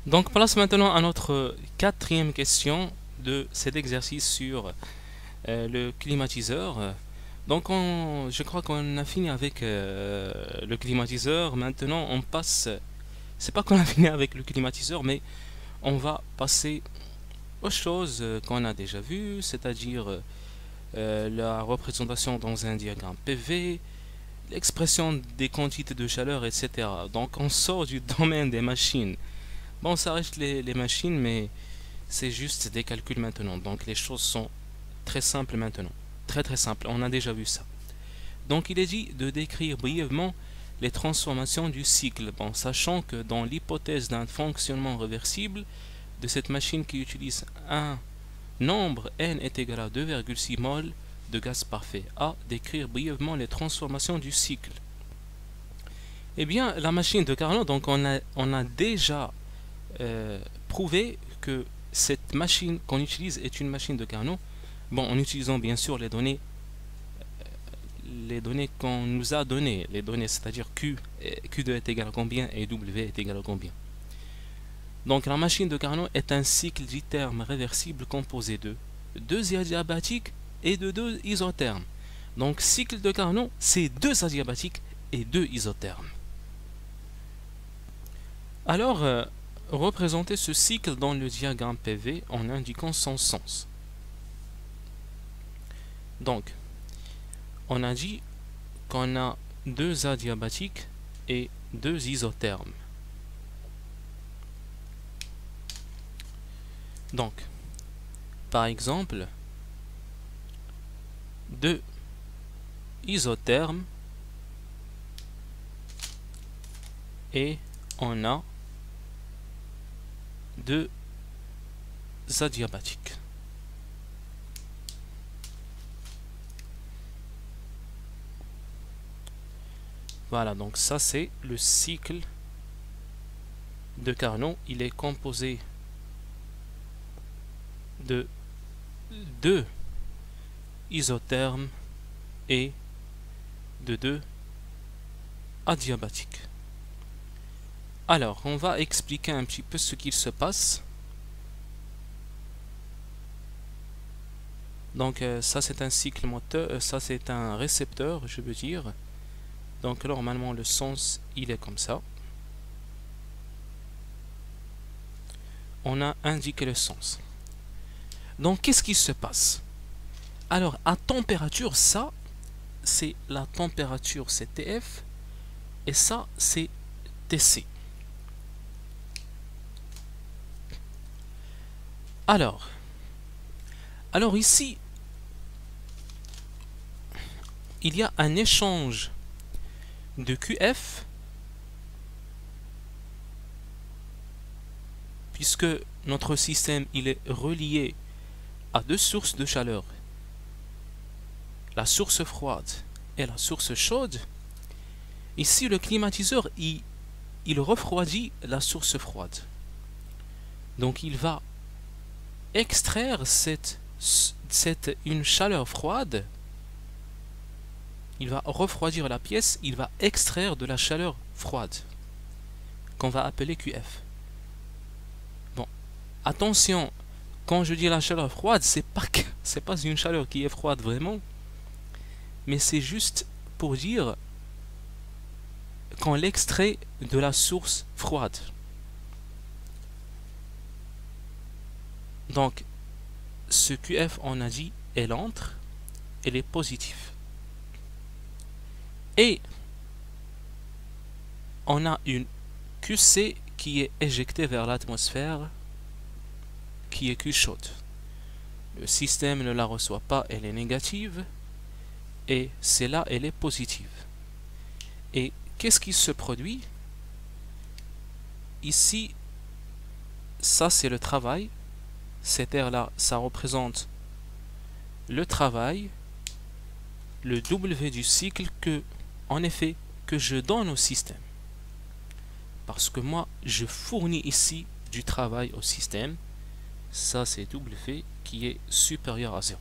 Donc place maintenant à notre quatrième question de cet exercice sur le climatiseur. Donc je crois qu'on a fini avec le climatiseur. Maintenant on passe, c'est pas qu'on a fini avec le climatiseur, mais on va passer aux choses qu'on a déjà vues, c'est-à-dire la représentation dans un diagramme PV, l'expression des quantités de chaleur, etc. Donc on sort du domaine des machines. Bon, ça reste les machines, mais c'est juste des calculs maintenant. Donc les choses sont très simples maintenant. Très très simples. On a déjà vu ça. Donc il est dit de décrire brièvement les transformations du cycle. Bon, sachant que dans l'hypothèse d'un fonctionnement réversible de cette machine qui utilise un nombre n est égal à 2,6 mol de gaz parfait, à décrire brièvement les transformations du cycle. Eh bien, la machine de Carnot, donc on a déjà prouvé que cette machine qu'on utilise est une machine de Carnot. Bon, en utilisant bien sûr les données qu'on nous a données, les données, c'est-à-dire Q2 est égal à combien et W est égal à combien. Donc la machine de Carnot est un cycle d'itermes réversible composé de 2 adiabatiques et de 2 isothermes. Donc cycle de Carnot, c'est 2 adiabatiques et 2 isothermes. Alors, représenter ce cycle dans le diagramme PV en indiquant son sens. Donc, on a dit qu'on a 2 adiabatiques et 2 isothermes. Donc, par exemple, 2 isothermes et on a 2 adiabatiques. Voilà, donc ça c'est le cycle de Carnot. Il est composé de 2 isothermes et de 2 adiabatiques. Alors, on va expliquer un petit peu ce qu'il se passe. Donc, ça c'est un cycle moteur, ça c'est un récepteur, je veux dire. Donc, normalement, le sens, il est comme ça. On a indiqué le sens. Donc, qu'est-ce qui se passe? Alors, à température, ça, c'est la température, c'est TF, et ça, c'est TC. Alors ici, il y a un échange de QF, puisque notre système il est relié à 2 sources de chaleur, la source froide et la source chaude. Ici, le climatiseur il refroidit la source froide. Donc il va extraire une chaleur froide. Il va refroidir la pièce, il va extraire de la chaleur froide, qu'on va appeler QF. Bon, attention, quand je dis la chaleur froide, c'est pas une chaleur qui est froide vraiment, mais c'est juste pour dire qu'on l'extrait de la source froide. Donc, ce QF, on a dit, elle entre, elle est positive. Et on a une QC qui est éjectée vers l'atmosphère, qui est Q chaude. Le système ne la reçoit pas, elle est négative, et celle-là, elle est positive. Et qu'est-ce qui se produit? Ici, ça c'est le travail. Cet air-là, ça représente le travail, le W du cycle en effet, que je donne au système. Parce que moi, je fournis ici du travail au système. Ça, c'est W qui est supérieur à 0.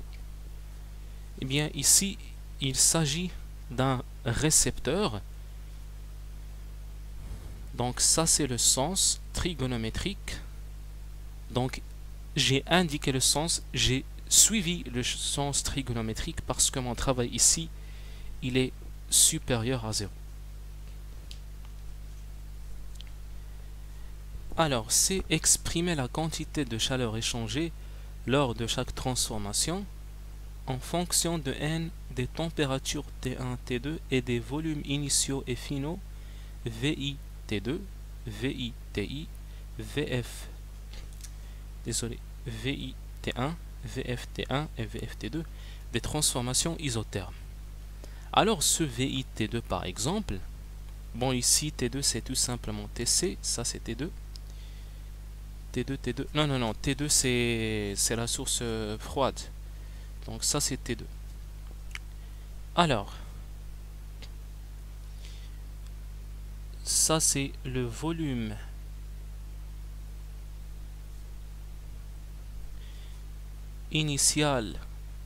Eh bien, ici, il s'agit d'un récepteur. Donc, ça, c'est le sens trigonométrique. Donc j'ai indiqué le sens, j'ai suivi le sens trigonométrique parce que mon travail ici, il est supérieur à 0. Alors, c'est exprimer la quantité de chaleur échangée lors de chaque transformation en fonction de n des températures T1, T2 et des volumes initiaux et finaux VI, T2, VI, TI, VF, désolé, VI, T1, VF, T1 et VF, T2 des transformations isothermes. Alors, ce VI, T2 par exemple, bon ici T2 c'est tout simplement TC, ça c'est T2. T2, non, T2 c'est la source froide. Donc ça c'est T2. Alors, ça c'est le volume initial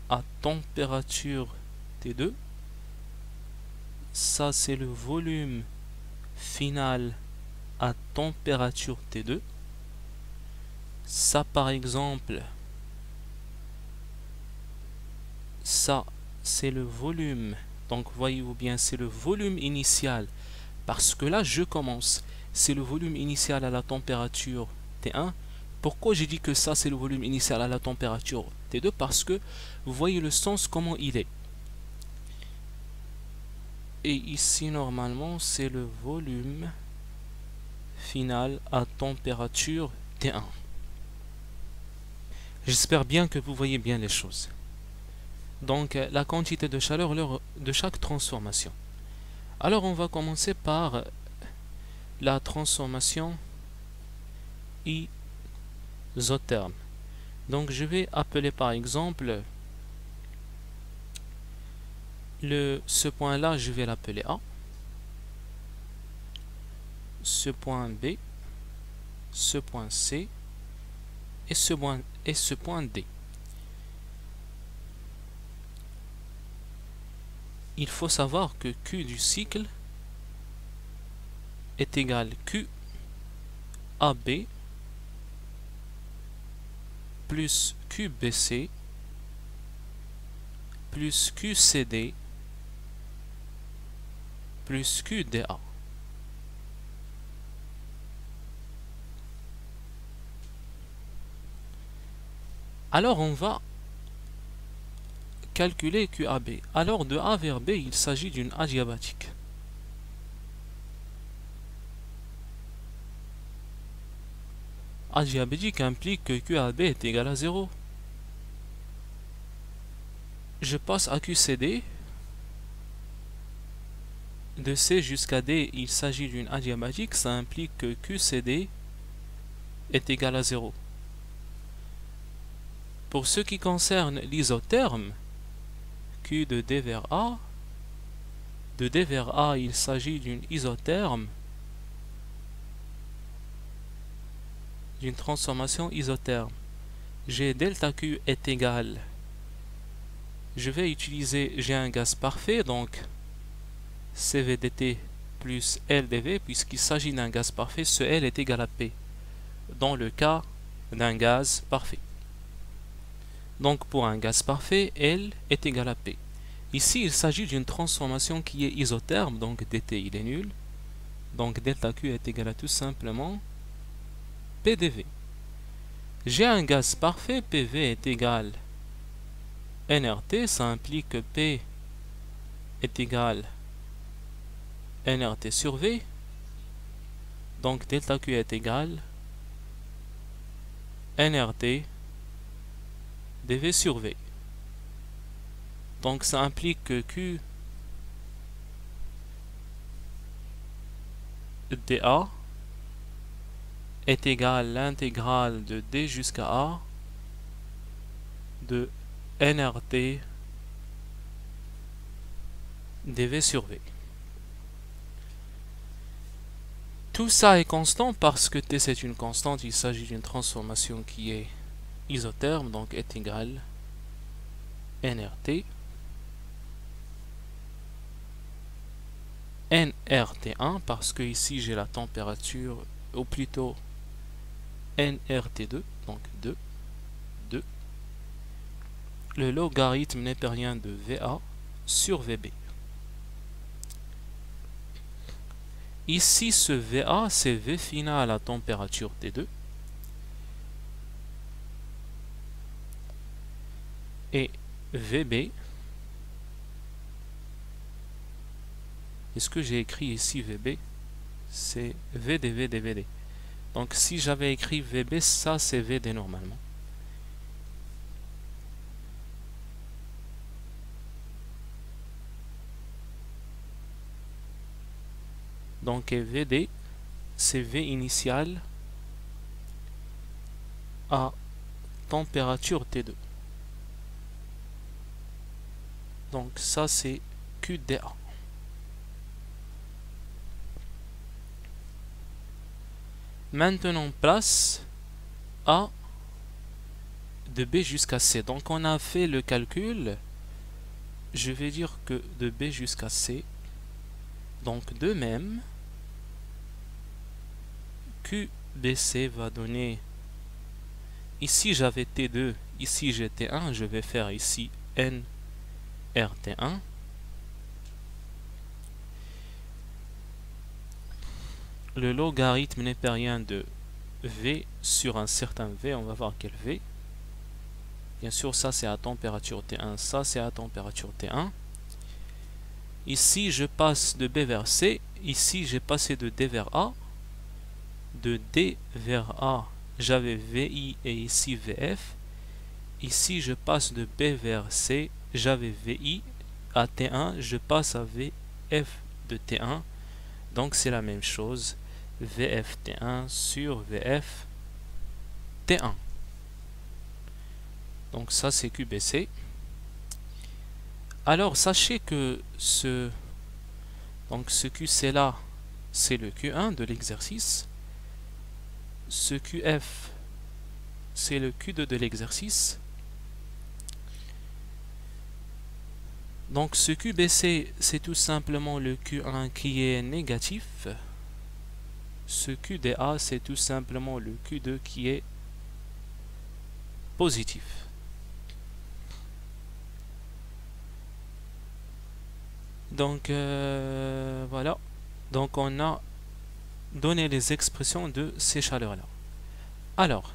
à température T2. Ça c'est le volume final à température T2. Ça par exemple, ça c'est le volume, donc voyez-vous bien, c'est le volume initial, parce que là je commence, c'est le volume initial à la température T1. Pourquoi j'ai dit que ça c'est le volume initial à la température T2? Parce que vous voyez le sens comment il est. Et ici normalement c'est le volume final à température T1. J'espère bien que vous voyez bien les choses. Donc la quantité de chaleur lors de chaque transformation. Alors on va commencer par la transformation isotherme. Donc je vais appeler par exemple ce point là, je vais l'appeler A, ce point B, ce point C et ce point D. Il faut savoir que Q du cycle est égal Q AB plus QBC plus QCD plus QDA. Alors on va calculer QAB. Alors de A vers B, il s'agit d'une adiabatique. Adiabatique implique que QAB est égal à 0. Je passe à QCD. De C jusqu'à D, il s'agit d'une adiabatique, ça implique que QCD est égal à 0. Pour ce qui concerne l'isotherme, Q de D vers A, de D vers A, il s'agit d'une isotherme, d'une transformation isotherme. G delta Q est égal, je vais utiliser, j'ai un gaz parfait, donc CVDT plus LDV, puisqu'il s'agit d'un gaz parfait, ce L est égal à P, dans le cas d'un gaz parfait. Donc pour un gaz parfait, L est égal à P. Ici, il s'agit d'une transformation qui est isotherme, donc dt il est nul. Donc delta Q est égal à tout simplement PdV. J'ai un gaz parfait, PV est égal nRT, ça implique que P est égal nRT sur V. Donc delta Q est égal nRT dV sur V. Donc ça implique que Q dA est égal à l'intégrale de D jusqu'à A de nRT dV sur V. Tout ça est constant parce que T c'est une constante, il s'agit d'une transformation qui est isotherme, donc est égal nRT nRT1 parce que ici j'ai la température, ou plutôt nRT2, donc 2, le logarithme népérien de VA sur VB. Ici, ce VA, c'est V final à température T2. Et VB, est-ce que j'ai écrit ici VB? C'est VD. Donc si j'avais écrit VB, ça c'est VD normalement. Donc VD, c'est V initial à température T2. Donc ça c'est QDA. Maintenant place A de B jusqu'à C. Donc on a fait le calcul. Je vais dire que de B jusqu'à C. Donc de même, QBC va donner, ici j'avais T2, ici j'ai T1, je vais faire ici nRT1. Le logarithme népérien de V sur un certain V, on va voir quel V. Bien sûr, ça c'est à température T1, ça c'est à température T1. Ici, je passe de B vers C. Ici, j'ai passé de D vers A. De D vers A, j'avais VI et ici VF. Ici, je passe de B vers C. J'avais VI à T1. Je passe à VF de T1. Donc, c'est la même chose. VF T1 sur VF T1. Donc, ça, c'est QBC. Alors, sachez que ce QC là, c'est le Q1 de l'exercice. Ce QF, c'est le Q2 de l'exercice. Donc, ce QBC, c'est tout simplement le Q1 qui est négatif. Ce QDA, c'est tout simplement le Q2 qui est positif. Donc voilà, donc on a donné les expressions de ces chaleurs-là. Alors,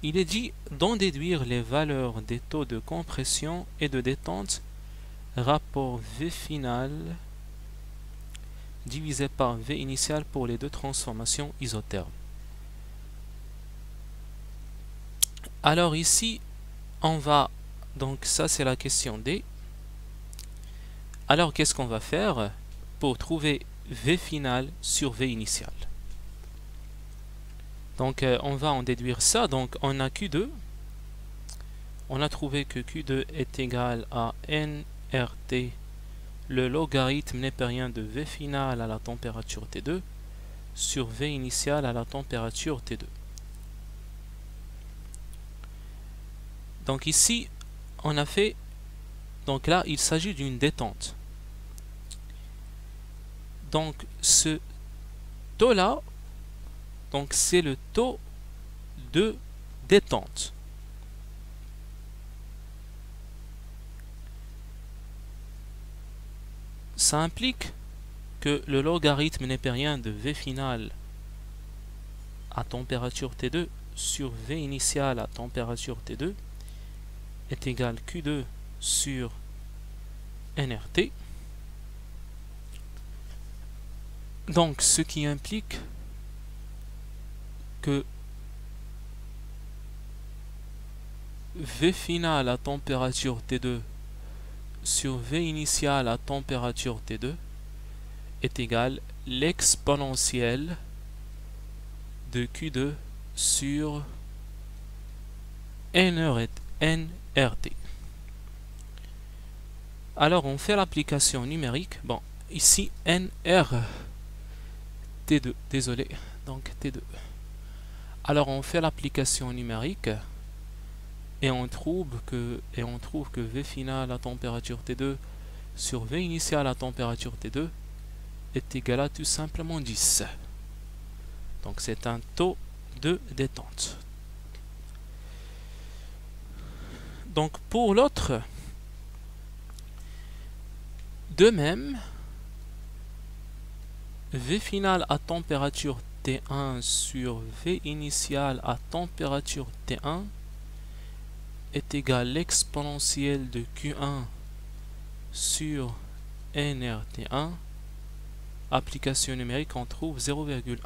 il est dit d'en déduire les valeurs des taux de compression et de détente, rapport V final divisé par V initial pour les deux transformations isothermes. Alors ici, on va, donc ça c'est la question D. Alors, qu'est-ce qu'on va faire pour trouver V final sur V initial? Donc, on va en déduire ça. Donc, on a Q2. On a trouvé que Q2 est égal à nRT, le logarithme népérien de V final à la température T2, sur V initial à la température T2. Donc, ici, on a fait... Donc là, il s'agit d'une détente. Donc ce taux-là, donc c'est le taux de détente. Ça implique que le logarithme népérien de V final à température T2 sur V initial à température T2 est égal à Q2 sur nRT. Donc, ce qui implique que V final à température T2 sur V initial à température T2 est égal à l'exponentielle de Q2 sur nRT. Alors, on fait l'application numérique. Bon, ici, nR T2, désolé, donc T2. Alors on fait l'application numérique et on trouve que V final à température T2 sur V initial à température T2 est égal à tout simplement 10. Donc c'est un taux de détente. Donc pour l'autre, de même, V final à température T1 sur V initial à température T1 est égal à l'exponentielle de Q1 sur nRT1. Application numérique, on trouve 0,1.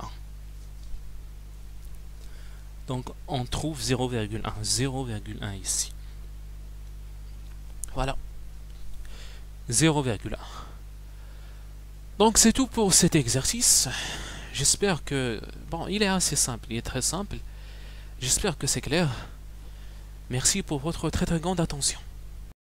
Donc on trouve 0,1 ici. Voilà. 0,1. Donc c'est tout pour cet exercice. J'espère que... Bon, il est assez simple, il est très simple. J'espère que c'est clair. Merci pour votre très grande attention.